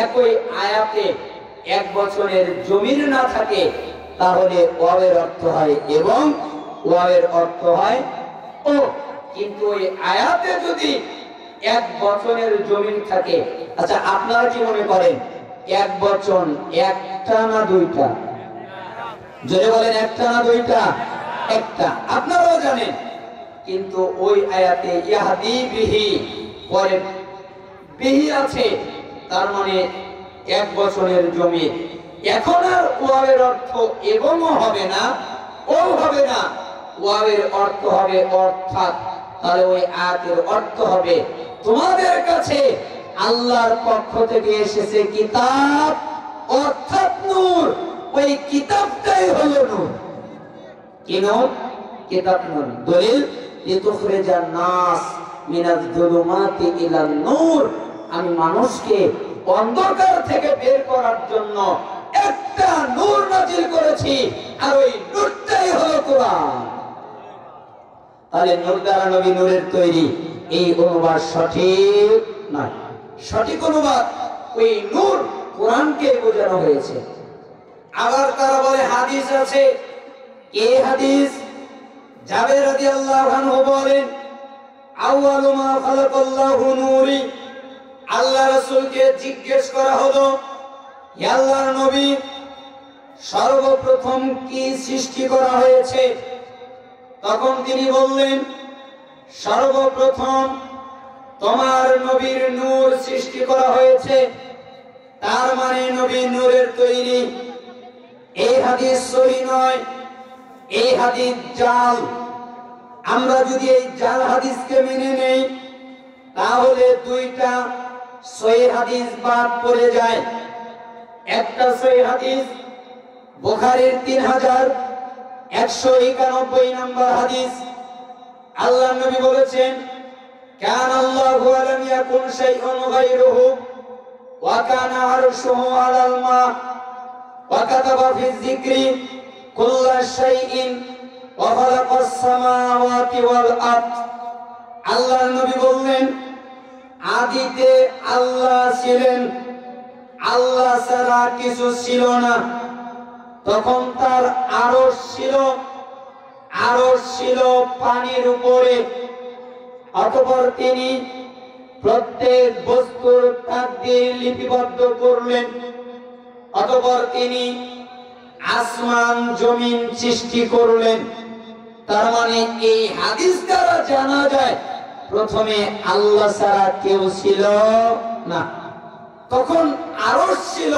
একই আয়াতে এক বছরের জমির না থাকে তাহলে ওয়াবের অর্থ হয় এবং ওয়াবের অর্থ হয় ও। কিন্তু ওই আয়াতে যদি এক বছরের জমিন থাকে, আচ্ছা আপনারা কি মনে করেন এক বচন একটা না দুইটা? জোরে বলেন, একটা না দুইটা? একটা। আপনারাও জানেন, কিন্তু ওই আয়াতে ইয়াহদি বিহি পরে বিহি আছে, তার মানে এক বছরের জমি। এখন আর ওয়াবের অর্থ এবংও হবে না, ও হবে না, ওয়াবের অর্থ হবে অর্থাৎ। তাহলে ওই আয়াতের অর্থ হবে তোমাদের কাছে আল্লাহর পক্ষ থেকে এসেছে কিতাব অর্থাৎ নূর, ওই কিতাবটাই হলো নূর। কি নূর? কিতাব নূর। দলিল লিতুখরিজান নাস মিনাজ যুলুমাতি ইলান নূর, আমি মানুষকে অন্ধকার থেকে বের করার জন্য একটা নূর নাজিল করেছি, আর ওই নূরটাই হলো কোরআন। তাহলে নূর দ্বারা নবী, নূরের তৈরি, এই অনুবাদ সঠিক নয়। সঠিক অনুবাদ ওই নূর কোরআনকে বোঝানো হয়েছে। আবার তারা বলে হাদিস আছে। এই হাদিস জাবের রাদিয়াল্লাহু আনহু বলেন, আউয়ালু মা খালাকাল্লাহু নূরি, আল্লাহ রাসূলকে জিজ্ঞেস করা হলো, হে আল্লাহর নবী, সর্বপ্রথম কি সৃষ্টি করা হয়েছে? তখন তিনি বললেন, সর্বপ্রথম তোমার নবীর নূর সৃষ্টি করা হয়েছে। তার মানে নবী নূরের তৈরি। এই হাদিস সহিহ নয়, এই হাদিস জাল। আমরা যদি এই জাল হাদিসকে মেনে নেই তাহলে দুইটা সহিহ হাদিস বাদ পড়ে যায়। একটা সহিহ হাদিস বুখারীর 3191 নম্বর হাদিস। আল্লাহর নবী বলেছেন, কানা আল্লাহু আলাম ইয়াকুন শাইউন গায়রুহু ওয়া কানা আরশুহু আলাল মা ওয়া কাতাবা ফি যিকরি কুল্লা শাইইন ওয়া খালাকাস সামাওয়াতি ওয়াল আরদ। আল্লাহর নবী বললেন, আদিতে আল্লাহ ছিলেন, আল্লাহ ছাড়া কিছু ছিল না। তখন তার আরশ ছিল, আরশ ছিল পানির উপরে। অতঃপর তিনি প্রত্যেক বস্তুর তাকদীর লিপিবদ্ধ করলেন। অতঃপর তিনি আসমান জমিন সৃষ্টি করলেন। তার মানে এই হাদিস দ্বারা জানা যায় প্রথমে আল্লাহ ছাড়া কেউ ছিল না। তখন আরশ ছিল,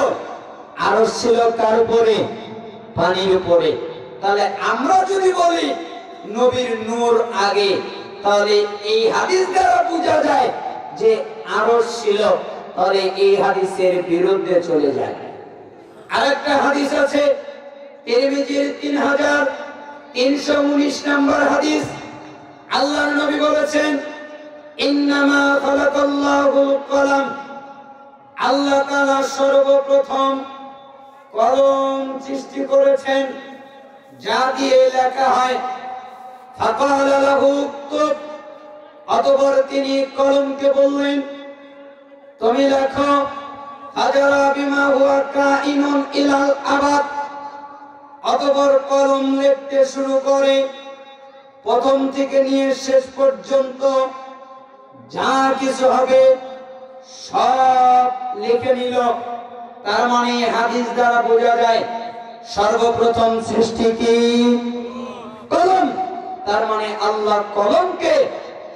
আরশ ছিল কার উপরে? পানির উপরে। তাহলে আমরা যদি বলি নবীর নূর আগে, তাহলে এই হাদিস দ্বারা বোঝা যায় যে আরশ ছিল, তাহলে এই হাদিসের বিরুদ্ধে চলে যায়। আরেকটা হাদিস আছে তিরমিজির 3319 নম্বর হাদিস। আল্লাহর নবী বলেছেন, ইন্নামা খালাকাল্লাহুল কলম, আল্লাহ তাআলা সর্বপ্রথম কলম সৃষ্টি করেছেন, যা দিয়ে লেখা হয়। ফাকালা লাহু উক্তুব, অতঃপর তিনি কলমকে বললেন, তুমি লেখো। হাজারা বিমা হুয়া কাইনুন ইলাল আবাদ, অতঃপর কলম লিখতে শুরু করে। প্রথম থেকে নিয়ে শেষ পর্যন্ত যা কিছু হবে সব লিখে নিল। তার মানে হাদিস দ্বারা বোঝা যায় সর্বপ্রথম সৃষ্টি কি? কলম। তার মানে আল্লাহ কলমকে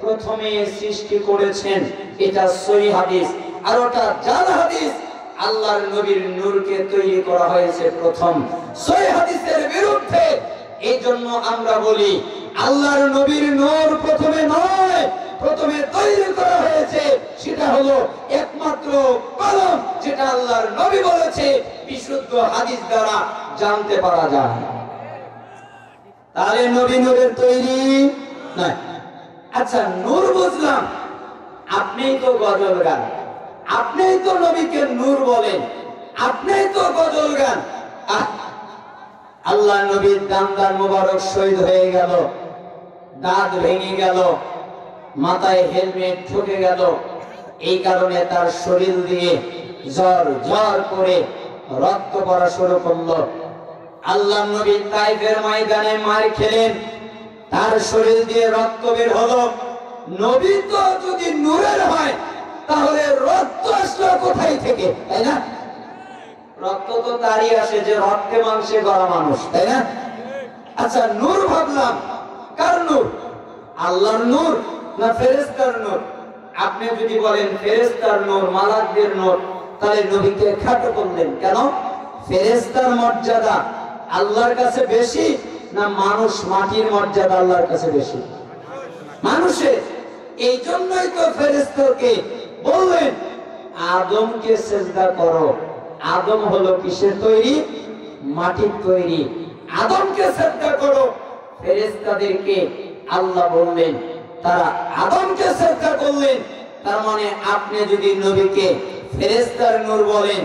প্রথমে সৃষ্টি করেছেন, এটা সহিহ হাদিস। আর ওটা জাল হাদিস, আল্লাহর নবীর নূরকে তৈরি করা হয়েছে প্রথম। সহিহ হাদিসের বিরুদ্ধে। এই জন্য আমরা বলি আল্লাহর নবীর নূর প্রথমে নয়, প্রথমে তৈরি করা হয়েছে সেটা হলো একমাত্র কলম, যেটা আল্লাহর নবী বলেছে, বিশুদ্ধ হাদিস দ্বারা জানতে পারা যায়। তাহলে নবী নূরের তৈরি নয়। আচ্ছা, নূর বুঝলাম, আপনিই তো গজল গান, আপনিই তো নবীকে নূর বলেন, আপনিই তো গজল গান। আল্লাহ নবীর দামদার মোবারক শহীদ হয়ে গেল, দাঁত ভেঙে গেল, মাথায় হেলমেট ঢুকে গেল। এই কারণে তার শরীর দিয়ে জ্বর জ্বর করে রক্ত পড়া শুরু করলো। আল্লাহ নবী তাইফের ময়দানে মার খেলেন, তার শরীর দিয়ে রক্ত বের হলো। নবী তো যদি নূরের হয় তাহলে রক্ত আসলো কোথায় থেকে, তাই না? রক্ত তো তারই আসে যে রক্তে মাংসে গড়া মানুষ, তাই না? আচ্ছা, নূর ভাবলাম, কার নূর? আল্লাহর নূর না ফেরেশতার নূর? আপনি যদি বলেন ফেরেশতার নূর, মালাকদের নূর, তাহলে নবীকে খাটো করলেন কেন? ফেরেশতার মর্যাদা আল্লাহর কাছে বেশি না মানুষ মাটির মর্যাদা আল্লাহর কাছে বেশি? মানুষের। এই জন্যই তো ফেরেশতাকে বললেন আদমকে সিজদা করো। আদম হলো কিসের তৈরি? মাটির তৈরি। আদমকে সিজদা করো। ফেরেশতাদেরকে আল্লাহ বললেন, তারা আদমকে সিজদা করলেন। তার মানে আপনি যদি নবীকে ফেরেশতার নূর বলেন,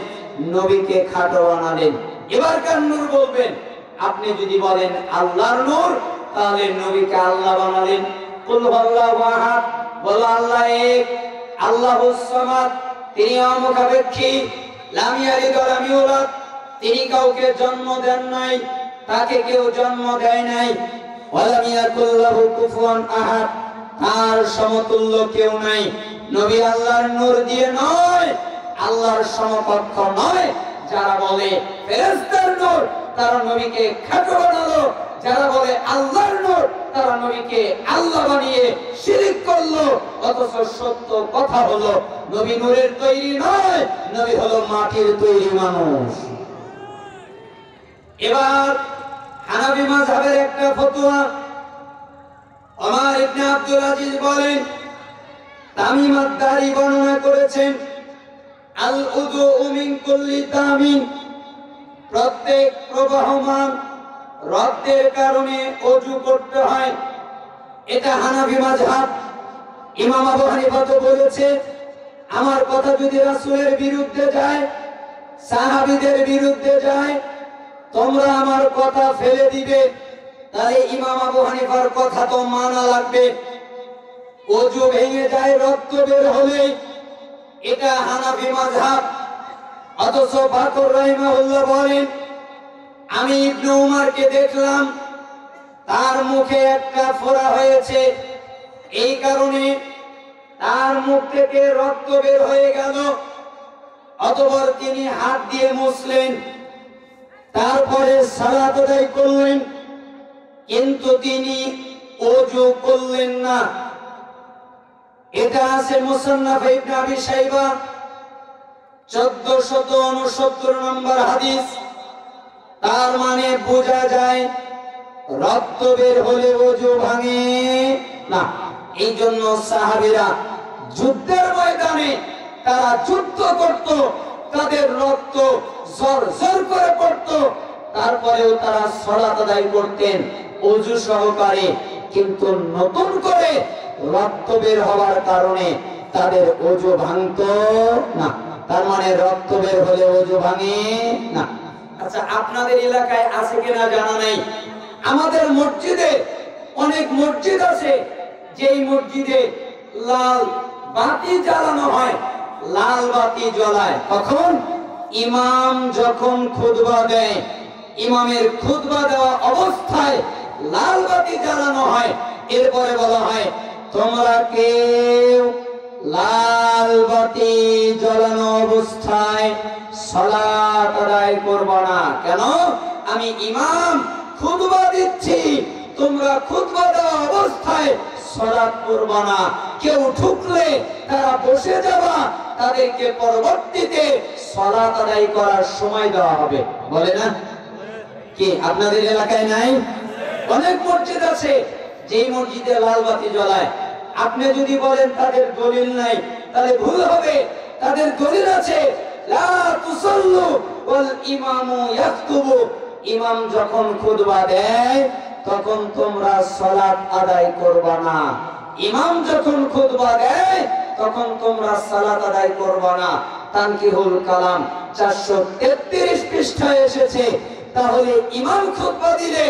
নবীকে খাটো বানালেন। এবার কার নূর বলবেন? আপনি যদি বলেন আল্লাহর নূর, তাহলে নবীকে আল্লাহ বানালেন। কুল হুয়াল্লাহু আহাদ, বলো আল্লাহ এক, আল্লাহুস সামাদ, তিনি অমুখাপেক্ষী, লাম ইয়ালিদ ওয়া লাম ইউলাদ, তিনি কাউকে জন্ম দেন নাই, তাকে কেউ জন্ম দেয় নাই। ওয়া লাম ইয়াকুল লাহু কুফুয়ান আহাদ, তার সমতুল্য কেউ নাই। নবী আল্লাহর নূর দিয়ে নয়, আল্লাহর সমকক্ষ নয়। যারা বলে ফেরেশতার নূর, তারা নবীকে খাটো বানালো। যারা বলে আল্লাহর নূর, তারা নবীকে আল্লাহ বানিয়ে শিরক করলো। অথচ সত্য কথা হলো নবী নূরের তৈরি নয়, নবী হলো মাটির তৈরি মানুষ। এবার হানাফি মাযহাবের একটা ফতোয়া ওমর ইবনে আব্দুল আজিজ বলেন, তামিম আদ-দারি বর্ণনা করেছেন, আল উযু মিন কুল্লি তামিন, প্রত্যেক প্রবাহমান রক্তের কারণে ওযু করতে হয়। এটা হানাফি মাযহাব। ইমাম আবু হানিফা তো বলেছে, আমার কথা যদি রাসূলের বিরুদ্ধে যায়, সাহাবীদের বিরুদ্ধে যায়, তোমরা আমার কথা ফেলে দিবে, তাহলে ইমাম আবু হানিফার কথা তো মানা লাগবে। ওযু ভেঙে যায় রক্ত বের হলে, এটা হানাফি মাযহাব। অথচ বাকর রাহিমাহুল্লাহ বলেন, আমি ইবনে উমরকে দেখলাম, তার মুখে একটা ফোঁড়া হয়েছে, এই কারণে তার মুখ থেকে রক্ত বের হয়ে গেল। অতঃপর তিনি হাত দিয়ে মুছলেন, তারপরে সালাত আদায় করলেন, কিন্তু তিনি ওযু করলেন না। এটা আছে মুসান্নাফ ইবনে আবি শাইবা 1469 নম্বর হাদিস। তার মানে বোঝা যায় রক্ত বের হলে ওযু ভাঙে না। এই জন্য সাহাবীরা যুদ্ধের ময়দানে তারা যুদ্ধ করত, তাদের রক্ত ঝরঝর করে পড়তো, তারপরেও তারা সালাত আদায় করতেন ওযু সহকারে। কিন্তু নতুন করে রক্ত বের হওয়ার কারণে তাদের ওযু ভাঙতো না। তার মানে রক্ত বের হলে ওযু ভাঙে না। আচ্ছা, আপনাদের এলাকায় আছে কিনা জানা নাই। আমাদের মসজিদে অনেক মসজিদ আছে, যেই মসজিদে লাল বাতি জ্বালানো হয়। লাল বাতি জ্বলায় কখন? ইমাম যখন খুতবা দেয়, ইমামের খুতবা দেওয়া অবস্থায় লাল বাতি জ্বালানো হয়। এরপরে বলা হয়, তোমরা কেউ লাল বাতি জ্বালানো অবস্থায় সালাত আদায় করবে না। কেন? আমি ইমাম খুতবা দিচ্ছি, তোমরা খুতবা দেওয়া অবস্থায় সালাত করবে না। কেউ ঠুকলে তারা বসে যাবা, তাদেরকে পরবর্তীতে সালাত আদায় করার সময় দেওয়া হবে। বলে না কি? আপনাদের এলাকায় নাই? অনেক মসজিদ আছে যেই মসজিদে লাল বাতি জ্বলায়। আপনি যদি বলেন তাদের দলিল নাই, তাহলে ভুল হবে। তাদের দলিল আছে, লা তুসাল্লু ওয়াল ইমামু ইয়াখতুবু, ইমাম যখন খুতবা দেয় তখন তোমরা সালাত আদায় করবে না। ইমাম যখন খুতবা দেয় তখন তোমরা সালাত আদায় করবে না। তানকিহুল কালাম 433 পৃষ্ঠায় এসেছে। তাহলে ইমাম খুতবা দিলে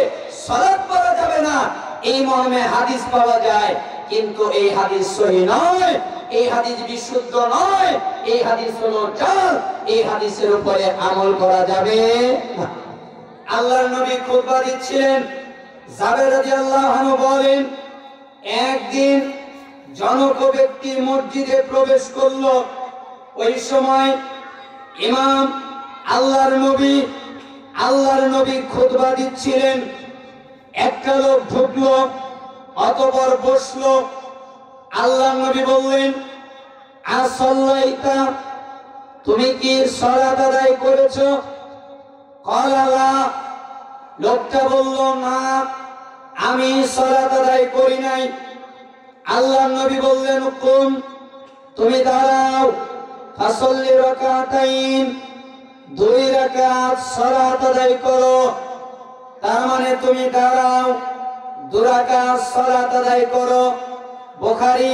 সালাত পড়া যাবে না, এই মর্মে হাদিস পাওয়া যায়। কিন্তু এই হাদিস সহিহ নয়, এই হাদিস বিশুদ্ধ নয়, এই হাদিস হলো জাল, এই হাদিসের উপরে আমল করা যাবে না। আল্লাহর নবী খুতবা দিচ্ছিলেন, জাবের রাদিয়াল্লাহু আনহু বলেন, একদিন জনক ব্যক্তি মসজিদে প্রবেশ করলো। ওই সময় ইমাম আল্লাহর নবী খুতবা দিচ্ছিলেন। একটা লোক ঢুকলো, অতঃপর বসলো। আল্লাহর নবী বললেন, আসল্লাইতা, তুমি কি সালাত আদায় করেছো? ক্বালা লা, লোকটা বলল, না আমি সালাত আদায় করি নাই। আল্লাহর নবী বললেন, কুম, তুমি দাঁড়াও, ফাসল্লি রাকাতাইন, 2 রাকাত সালাত আদায় করো। তার মানে তুমি দাঁড়াও, 2 রাকাত সালাত আদায় করো। বুখারী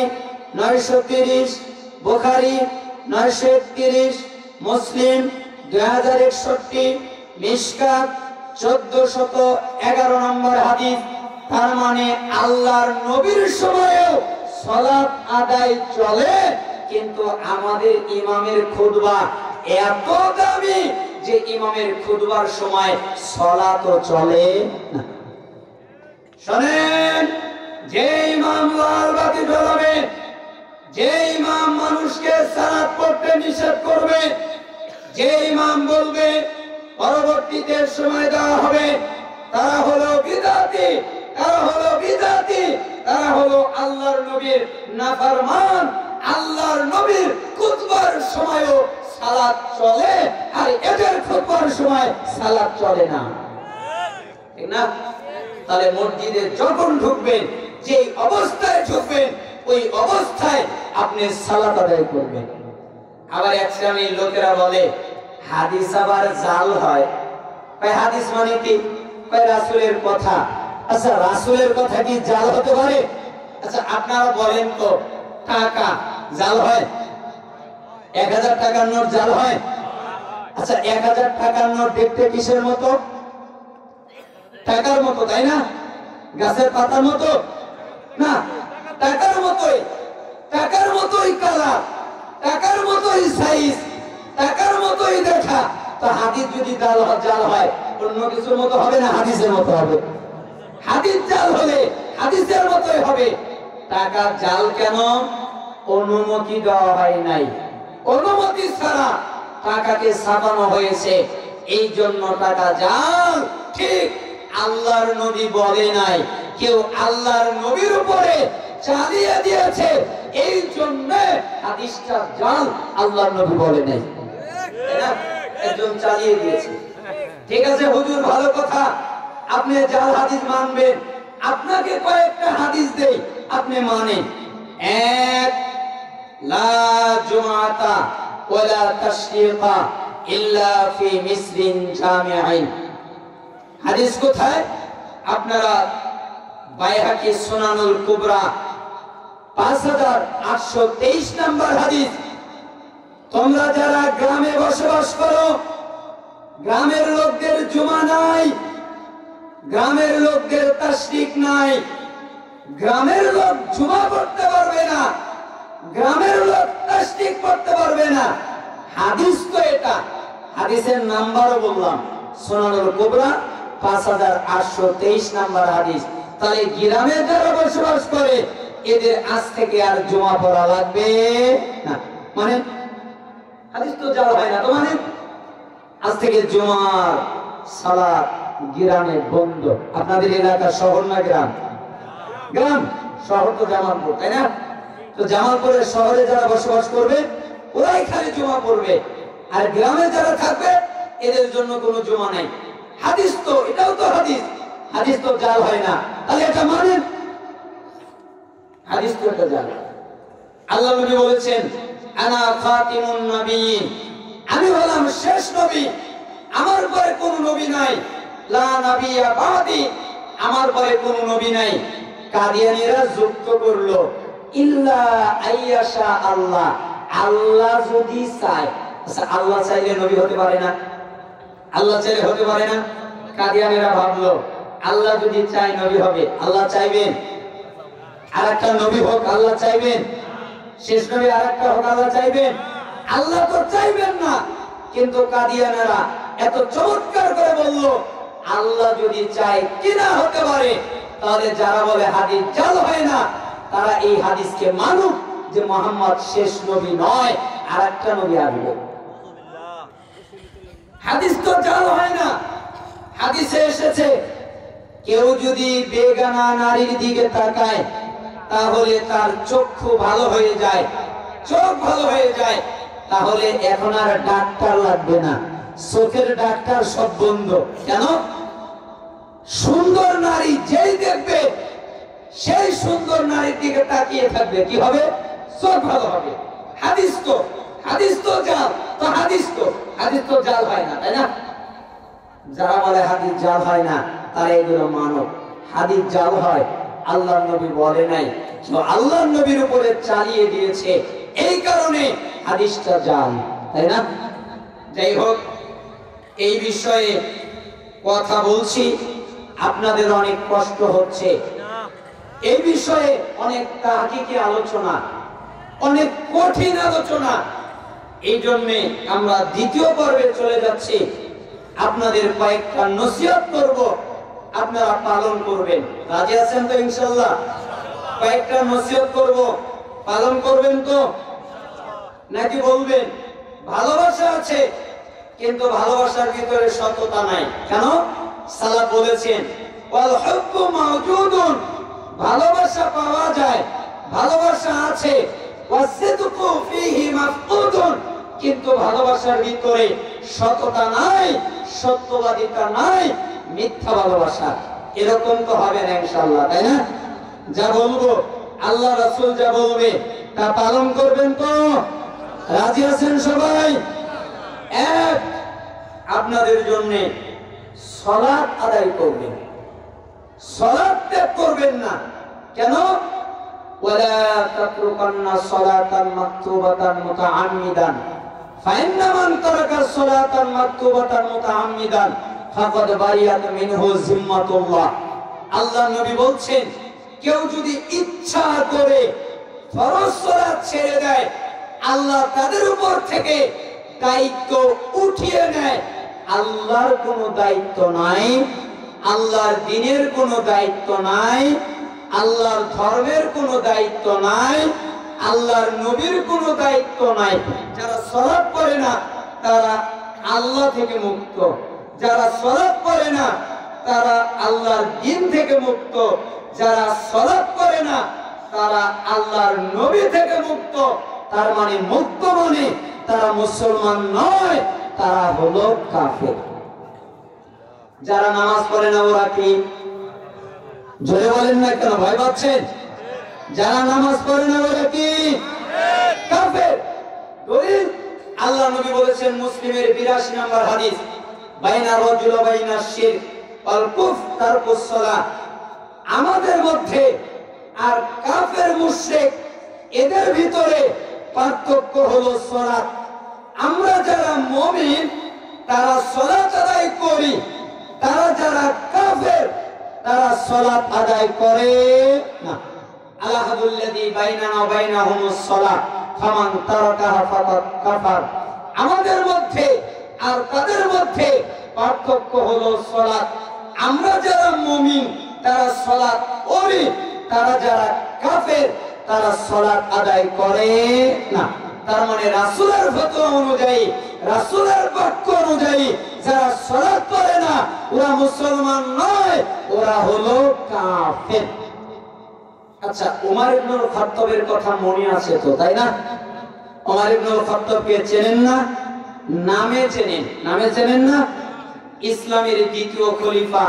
930, বুখারী 931, মুসলিম 2061, মিশকাত 1411 নম্বর হাদিস। তার মানে আল্লাহর নবীর সময়েও সালাত আদায় চলে, কিন্তু আমাদের ইমামের খুতবা এত দামি যে ইমামের খুতবার সময় সালাতও চলে না। শুনেন, যে ইমাম লাল বাতি জ্বালাবে, যে ইমাম মানুষকে সালাত পড়তে নিষেধ করবে, যে ইমাম বলবে পরবর্তীতে সময় দেওয়া হবে, তারা হলো বিদআতি, তারা হলো আল্লাহর নবীর নাফরমান। আল্লাহর নবীর খুতবার সময়ও সালাত চলে, আর এদের খুতবার সময় সালাত চলে না, ঠিক না? তাহলে মসজিদে যখন ঢুকবেন, যে অবস্থায় ঢুকবেন, ওই অবস্থায় আপনি সালাত আদায় করবেন। আবার এক শ্রেণীর লোকেরা বলে হাদিস আবার জাল হয়। হাদিস মানে কি? রাসূলের কথা। আচ্ছা, রাসূলের কথা কি জাল হতে পারে? আচ্ছা, আপনারা বলেন তো, টাকা জাল হয়? 1000 টাকার নোট জাল হয়? আচ্ছা, 1000 টাকার নোট দেখতে কিসের মতো? টাকার মতো, তাই না? গাছের পাতার মতো না, টাকার মতোই কালার, টাকার মতোই সাইজ, টাকার মতোই দেখা। তো হাদিস যদি জাল হয়, অন্য কিছুর মতো হবে না, হাদিসের মতো হবে। হাদিস জাল হলে হাদিসের মতোই হবে। টাকা জাল কেন? অনুমতি দেওয়া হয় নাই, অনুমতি ছাড়া টাকাকে ছাপানো হয়েছে, এই জন্য টাকা জাল। ঠিক আল্লাহর নবী বলে নাই, কেউ আল্লাহর নবীর উপরে চালিয়ে দিয়েছে, এই জন্য হাদিসটা জাল, আল্লাহর নবী বলে নাই, একজন চালিয়ে দিয়েছে। ঠিক আছে হুজুর, ভালো কথা, আপনি জাল হাদিস মানবেন, আপনাকে কয়েকটা হাদিস দেই, আপনি মানেন। এক, লা জুমাতা ওয়ালা তাশরিকা ইল্লা ফি মিসরিন জামিআইন। হাদিস কোথায়? আপনারা বাইহাকি সুনানুল কুবরা 5823 নম্বর হাদিস। তোমরা যারা গ্রামে বসবাস করো, গ্রামের লোকদের জুমা নাই, গ্রামের লোকদের তাশরিক নাই, গ্রামের লোক জুমা পড়তে পারবে না, গ্রামের লোক তাশরিক পড়তে পারবে না। হাদিস তো এটা, হাদিসের নাম্বারও বললাম, সুনানুল কুবরা 5823 নম্বর হাদিস। তাহলে গ্রামে যারা বসবাস করে, এদের আজ থেকে আর জুমা পড়া লাগবে না। মানে হাদিস তো জাল হয় না, তো মানে আজ থেকে জুমার সালাত গ্রামে বন্ধ। আপনাদের এলাকা শহর না গ্রাম? গ্রাম। শহর তো জামালপুর, তাই না? তো জামালপুরের শহরে যারা বসবাস করবে, ওরাই খালি জুমা পড়বে, আর গ্রামে যারা থাকবে, এদের জন্য কোনো জুমা নাই। হাদিস তো, এটাও তো হাদিস, হাদিস তো জাল হয় না, তাহলে এটা মানেন? হাদিস তো এটা জাল। আল্লাহ নবী বলেছেন, আনা খাতিমুন নবিয়্যিন, আমি হলাম শেষ নবী, আমার পরে কোনো নবী নাই। লা নবিয়্যা বাদি, আমার পরে কোনো নবী নাই। কাদিয়ানীরা যুক্ত করলো, ইল্লা আইয়াশা আল্লাহ, আল্লাহ যদি চায়। আচ্ছা, আল্লাহ চাইলে নবী হতে পারে না? আল্লাহ চাইলে হতে পারে না? কাদিয়ানীরা ভাবলো আল্লাহ যদি চায় নবী হবে। আল্লাহ চাইবেন? আরেকটা নবী হোক আল্লাহ চাইবেন? শেষ নবী আরেকটা হোক আল্লাহ চাইবেন? আল্লাহ তো চাইবেন না। কিন্তু কাদিয়ানেরা এত চমৎকার করে বলল, আল্লাহ যদি চায় কিনা হতে পারে, তাহলে যারা বলে হাদিস জাল হয় না, তারা এই হাদিসকে মানুক যে মুহাম্মদ শেষ নবী নয়, আরেকটা নবী আসবে। হাদিস তো জাল হয় না। হাদিসে এসেছে কেউ যদি বেগানা নারীর দিকে তাকায় তাহলে তার চক্ষু ভালো হয়ে যায়, চোখ ভালো হয়ে যায়। তাহলে এখন আর ডাক্তার লাগবে না, চোখের ডাক্তার সব বন্ধ। কেন? সুন্দর নারী যেই দেখবে সেই সুন্দর নারীর দিকে তাকিয়ে থাকবে, কি হবে? চোখ ভালো হবে। হাদিস তো জাল, তো হাদিস তো জাল হয় না, তাই না? যারা বলে হাদিস জাল হয় না তারা এগুলো মানব। হাদিস জাল হয়, আল্লাহর নবী বলে নাই, তো আল্লাহর নবীর উপরে চালিয়ে দিয়েছে, এই কারণে হাদিসটা জাল, তাই না? যাই হোক, এই বিষয়ে কথা বলছি, আপনাদের অনেক কষ্ট হচ্ছে। এই বিষয়ে অনেক তাহকিকি আলোচনা, অনেক কঠিন আলোচনা। এই জন্যে আমরা দ্বিতীয় পর্বে চলে যাচ্ছি। আপনাদের কয়েকটা নসিহত করব, আপনারা পালন করবেন। রাজি আছেন তো ইনশাআল্লাহ? কয়েকটা নসিহত করব, পালন করবেন তো? নাকি বলবেন ভালোবাসা আছে কিন্তু ভালোবাসার ভিতরে সততা নাই? কেন? সালাফ বলেছেন ওয়াল হুব্বু মাওজুদুন, ভালোবাসা পাওয়া যায়, ভালোবাসা আছে, ওয়াসিদকু ফীহি মাফকুদুন, কিন্তু ভালোবাসার ভিতরে সততা নাই, সত্যবাদিতা নাই, মিথ্যা ভালোবাসা। এরকম তো হবে না ইনশাআল্লাহ, তাই না? যা বলবো, আল্লাহ রাসূল যা বলবে তা পালন করবেন তো? রাজি আছেন সবাই? এক, আপনাদের জন্য সালাত আদায় করবেন, সালাত ত্যাগ করবেন না। কেন? ওয়ালা তাতরুকান্না সালাতান মাকতুবাতান মুতাআম্মিদান ফাইন্না মান তারাকা সালাতান মাকতুবাতান মুতাআম্মিদান ফাকাদ বারিয়াত মিনহু জিম্মাতুল্লাহ। আল্লাহ নবী বলছেন, কেউ যদি ইচ্ছা করে ফরজ সালাত ছেড়ে দেয়, আল্লাহ তাদের উপর থেকে দায়িত্ব উঠিয়ে নেয়। আল্লাহর কোনো দায়িত্ব নাই, আল্লাহর দ্বীনের কোনো দায়িত্ব নাই, আল্লাহর ধর্মের কোনো দায়িত্ব নাই, আল্লাহর নবীর কোনো দায়িত্ব নাই। যারা সালাত পড়ে না তারা আল্লাহ থেকে মুক্ত, যারা সালাত পড়ে না তারা আল্লাহর দ্বীন থেকে মুক্ত, যারা সালাত পড়ে না তারা আল্লাহর নবী থেকে মুক্ত। তার মানে মুক্ত মানে তারা মুসলমান নয়, তারা হলো কাফের। যারা নামাজ পড়ে না ওরা কি? জোরে বলেন না কেন, ভয় পাচ্ছেন? যারা নামাজ পড়ে না ওরা কি? কাফের। দলিল আল্লাহ নবী বলেছেন, মুসলিমের 82 নম্বর হাদিস, বাইনা রাজুল ওয়া বাইনা শিরক ওয়াল কুফর তারকুস সালাহ। আমাদের মধ্যে আর কাফের মুশরিক এদের ভিতরে পার্থক্য হলো সালাত। আমরা যারা মুমিন তারা সালাত আদায় করি, তারা যারা কাফের তারা সালাত আদায় করে না। আলাহাদুল্লাযী বাইনানা ওয়া বাইনাহুমুস সালাত ফামান তারাকাহা ফাকাদ কাফার। আমাদের মধ্যে আর তাদের মধ্যে পার্থক্য হলো সালাত। আমরা যারা মুমিন তারা সালাত করি, তারা যারা কাফের তারা সালাত আদায় করে না। তার মানে রাসূলের ফতোয়া অনুযায়ী, রাসূলের বাক্য অনুযায়ী যারা সালাত পড়ে না ওরা মুসলমান নয়, ওরা হলো কাফের। আচ্ছা, ওমর ইবনুল খাত্তাবের কথা মনে আছে তো, তাই না? ওমর ইবনুল খাত্তাবকে চেনেন না? নামে চেনেন, নামে চেনেন না? ইসলামের দ্বিতীয় খলিফা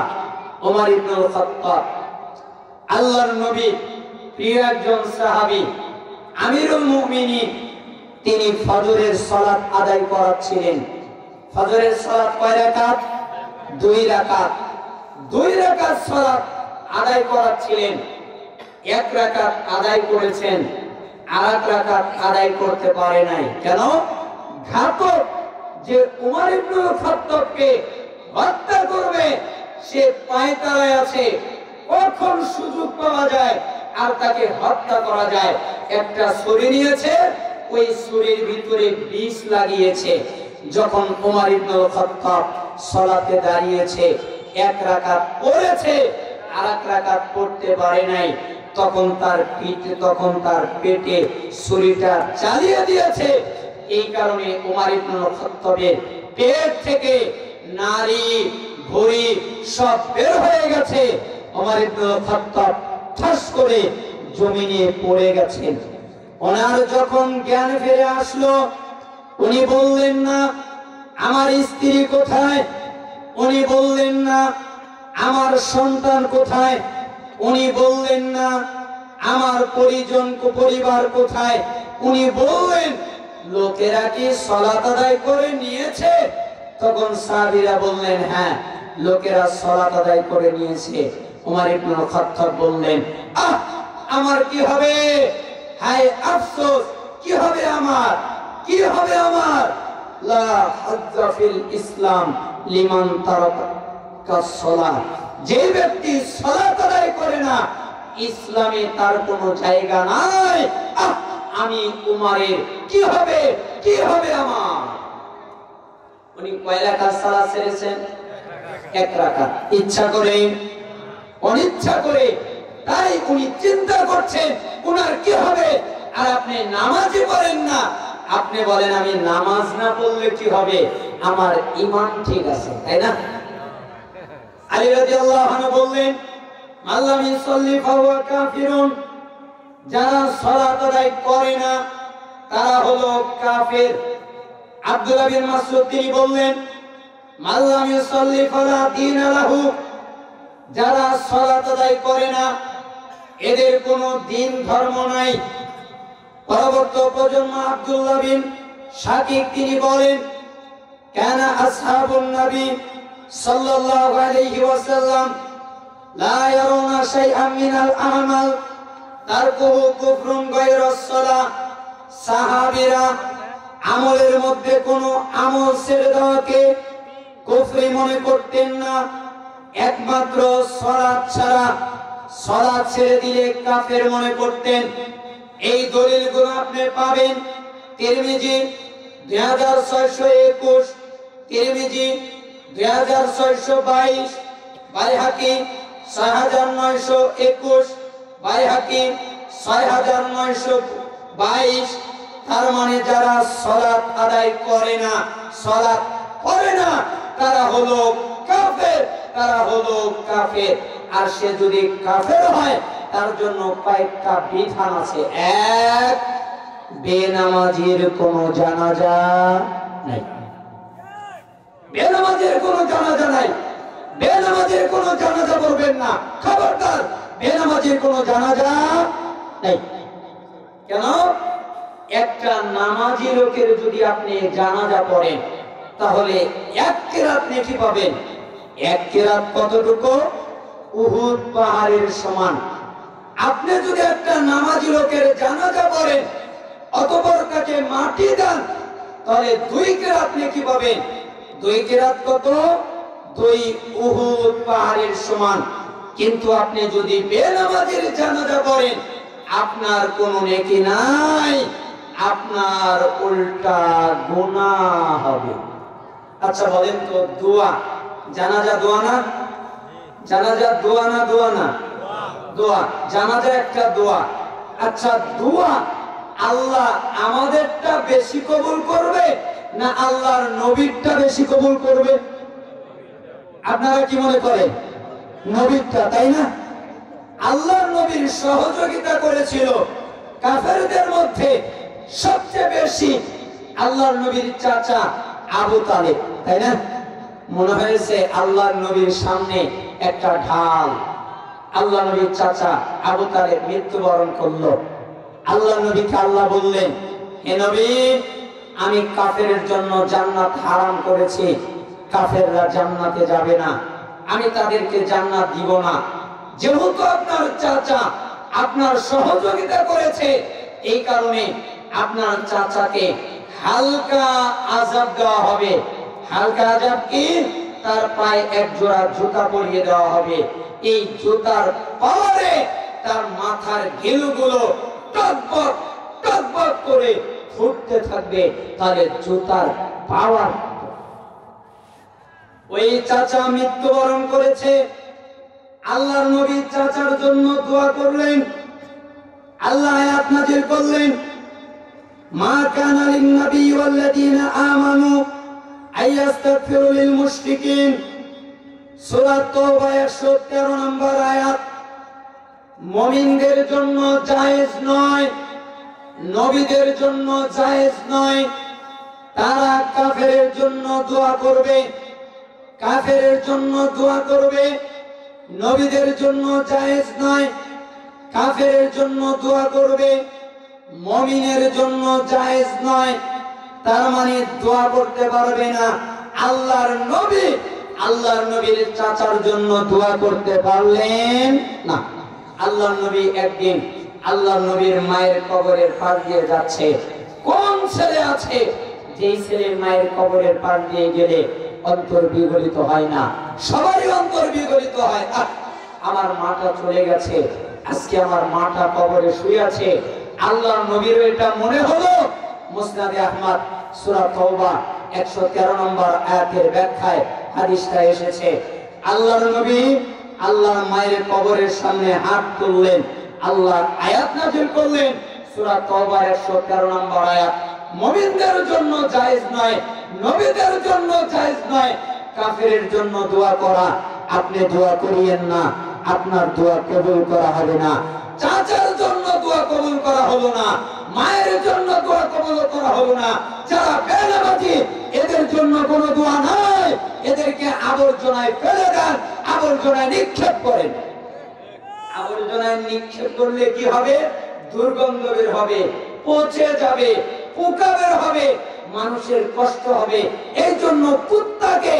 ওমর ইবনুল খাত্তাব, আল্লাহর নবী প্রিয় একজন সাহাবী, আমিরুল মুমিনিন। তিনি ফজরের সালাত আদায় করাচ্ছিলেন। ফজরের সালাত কয় রাকাত? 2 রাকাত। 2 রাকাত সালাত আদায় করাচ্ছিলেন। 1 রাকাত আদায় করেছেন, আর 1 রাকাত আদায় করতে পারে নাই। কেন? ঘাতক যে ওমর ইবনুল খাত্তাবকে হত্যা করবে সে পায়তারায় আছে। কখন সুযোগ পাওয়া যায় আর তাকে হত্যা করা যায়। একটা ছুরি নিয়েছে, ওই ছুরির ভিতরে বিষ লাগিয়েছে। যখন ওমর ইবনুল খাত্তাব সালাতে দাঁড়িয়েছে, এক রাকাত পড়েছে, আর এক রাকাত পড়তে পারে নাই, তখন তার পেটে ছুরিটা চালিয়ে দিয়েছে। এই কারণে ওমর ইবনুল খাত্তাবের পেট থেকে নারী ভুঁড়ি সব বের হয়ে গেছে। ওমর ইবনুল খাত্তাব ঠাস করে জমিনে পড়ে গেছেন। ওনার যখন জ্ঞান ফিরে আসলো, উনি বললেন না আমার স্ত্রী কোথায়, উনি বললেন না আমার সন্তান কোথায়, উনি বললেন না আমার পরিবার কোথায়, উনি বললেন লোকেরা কি সালাত আদায় করে নিয়েছে? তখন সাহাবীরা বললেন হ্যাঁ, লোকেরা সালাত আদায় করে নিয়েছে। ওমর ইবনুল খাত্তাব বললেন আমার কি হবে? হায় আফসোস, কি হবে আমার, কি হবে আমার? লা হাজ্জা ফিল ইসলাম লিমান তারাকা সালাত, যে ব্যক্তি সালাত আদায় করে না, ইসলামে তার কোনো জায়গা নাই। আমি উমরের কি হবে, কি হবে আমার? উনি কয় রাকাত সালাত ছেড়েছেন? এক রাকাত, ইচ্ছা করে অনিচ্ছা করে। তাই উনি চিন্তা করছেন উনার কি হবে। আর আপনি নামাজই পড়েন না, আপনি বলেন আমি নামাজ না পড়লে কি হবে, আমার ঈমান ঠিক আছে, তাই না? আলী রাদিয়াল্লাহু আনহু বললেন আল্লাহ ইউসাল্লি ফাহুয়া কাফিরুন, যারা সালাত আদায় করে না তারা হলো কাফের। আব্দুল্লাহ বিন মাসউদ তিনি বললেন আল্লাহ ইউসাল্লি ফালা দীন লাহু, যারা সালাত আদায় করে না এদের কোনো দিন ধর্ম নাই। পরবর্তী প্রজন্ম আব্দুল্লাহ বিন শাকিক তিনি বলেন কানা আসহাবুন নবী সাল্লাল্লাহু আলাইহি ওয়াসাল্লাম লা ইয়ারুনা শাইআন মিনাল আমাল তারকুহু কুফরুন গায়রাস সালাহ, সাহাবীরা আমলের মধ্যে কোনো আমল ছেড়ে দেওয়াকে কুফরি মনে করতেন না, একমাত্র সালাত ছাড়া, সালাত ছেড়ে দিলে কাফের মনে করতেন। এই দলিলগুলো আপনি পাবেন তিরমিজি 2621, তিরমিজি 2622, বাইহাকি 6921, বাইহাকি 6922। তার মানে যারা সালাত আদায় করে না, সালাত পড়ে না, তারা হলো কাফের, তারা হলো কাফের। আর সে যদি কাফের হয় তার জন্য কয়েকটা বিধান আছে। এক, বেনামাজির কোনো জানাজা নাই, বেনামাজির কোনো জানাজা নাই, বেনামাজির কোনো জানাজা পড়বেন না, খবরদার, বেনামাজির কোনো জানাজা নাই। কেন? একটা নামাজি লোকের যদি আপনি জানাজা পড়েন তাহলে এক কেরাত নেকি পাবেন। এক কেরাত কতটুকু? উহুদ পাহাড়ের সমান। আপনি যদি একটা নামাজি লোকের জানাজা পড়েন অতঃপর তাকে মাটি দেন তাহলে 2 কেরাত নেকি পাবেন। 2 কেরাত কত? 2 উহুদ পাহাড়ের সমান। কিন্তু আপনি যদি বেনামাজির জানাজা পড়েন আপনার কোনো নেকি নাই, আপনার উল্টা গুনাহ হবে। আচ্ছা বলেন তো, দোয়া, জানাজা দোয়া না? জানাজা দোয়া না? দোয়া না? দোয়া। জানাজা একটা দোয়া। আচ্ছা দোয়া আল্লাহ আমাদেরটা বেশি কবুল করবে না আল্লাহর নবীরটা বেশি কবুল করবে? আপনারা কি মনে করেন? নবীরটা, তাই না? আল্লাহর নবীর সহযোগিতা করেছিল কাফেরদের মধ্যে সবচেয়ে বেশি আল্লাহর নবীর চাচা আবু তালেব, তাই না? মনে হয়েছে আল্লাহর নবীর সামনে একটা ঢাল। আল্লাহ নবীর চাচা আবু তালেব মৃত্যুবরণ করলো। আল্লাহ নবীকে আল্লাহ বললেন, হে নবী, আমি কাফেরের জন্য জান্নাত হারাম করেছি, কাফেররা জান্নাতে যাবে না, আমি তাদেরকে জান্নাত দিব না। যেহেতু আপনার চাচা আপনার সহযোগিতা করেছে, এই কারণে আপনার চাচাকে হালকা আযাব দেওয়া হবে। হালকা আযাব কি? তার পায়ে এক জোড়া জুতা পরিয়ে দেওয়া হবে। এই জুতার পাওয়ারে তার মাথার ঘিলুগুলো টকবক টকবক করে ফুটতে থাকবে, তাহলে জুতার পাওয়ার। ওই চাচা মৃত্যুবরণ করেছে, আল্লাহর নবী চাচার জন্য দোয়া করলেন, আল্লাহ আয়াত নাযিল করলেন, মা কানা লিন নবী ওয়াল্লাযীনা আমানু আইয়াস্তাগফিরু লিল মুশরিকিন, সূরা তাওবা 113 নম্বর আয়াত। মুমিনদের জন্য জায়েজ নয়, নবীদের জন্য জায়েজ নয়, তারা কাফেরের জন্য দোয়া করবে, কাফেরের জন্য দোয়া করবে। নবীদের জন্য জায়েজ নয়, কাফেরের জন্য দোয়া করবে, মুমিনের জন্য জায়েজ নয়। তার মানে দোয়া করতে পারবে না। আল্লাহর নবী আল্লাহর নবীর চাচার জন্য দোয়া করতে পারলেন না। আল্লাহর নবী একদিন আল্লাহর নবীর মায়ের কবরের পাশ দিয়ে যাচ্ছে। কোন ছেলে আছে যেই ছেলে মায়ের কবরের পাশ দিয়ে গেলে অন্তর বিগলিত হয় না? সবারই অন্তর বিগলিত হয়। আমার মাটা চলে গেছে, আজকে আমার মাটা কবরে শুয়ে আছে। আল্লাহর নবীর এটা মনে হলো। মুসনাদে আহমদ সূরা তাওবা 113 নম্বর আয়াতের ব্যাখ্যায় হাদিসটা এসেছে। আল্লাহর নবী আল্লাহর মায়ের কবরের সামনে হাত তুললেন, আল্লাহ আয়াত নাযিল করলেন, সূরা তাওবা 113 নম্বর আয়াত। মুমিনদের জন্য জায়েজ নয়, নবীদের জন্য জায়েজ নয়, কাফেরের জন্য দোয়া করা। আপনি দোয়া করিয়েন না, আপনার দোয়া কবুল করা হবে না। চাচার জন্য দোয়া কবুল করা হলো না, মায়ের জন্য দোয়া কবুল করা হলো না। যারা বেনামাজি এদের জন্য কোনো দোয়া নাই, এদেরকে আবর্জনায় ফেলে দেন, আবর্জনায় নিক্ষেপ করেন। আবর্জনায় নিক্ষেপ করলে কি হবে? দুর্গন্ধ বের হবে, পচে যাবে, পোকা বের হবে, মানুষের কষ্ট হবে। এই জন্য কুত্তাকে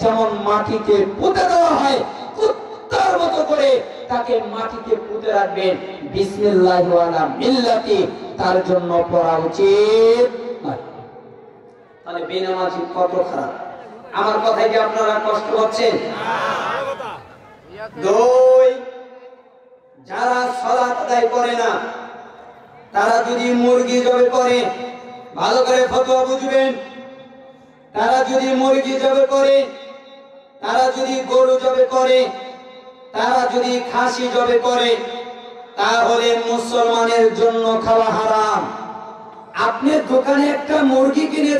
যেমন মাটিতে পুঁতে দেওয়া হয়, কুত্তার মতো করে তাকে মাটিতে পুঁতে রাখবেন। বিসমিল্লাহি ওয়ালা মিল্লাতি তার জন্য পড়া উচিত নয়। তাহলে বেনামাজি কত খারাপ। আমার কথায় কি আপনারা কষ্ট পাচ্ছেন? দুই, যারা সালাত আদায় করে না, তারা যদি মুরগি জবে করে, ভালো করে ফতোয়া বুঝবেন, তারা যদি মুরগি জবে করে, তারা যদি গরু জবে করে, তারা যদি খাসি জবে করে, তাহলে মুসলমানের জন্য খাওয়া হারাম। আপনি দোকানে একটা মুরগি কিনে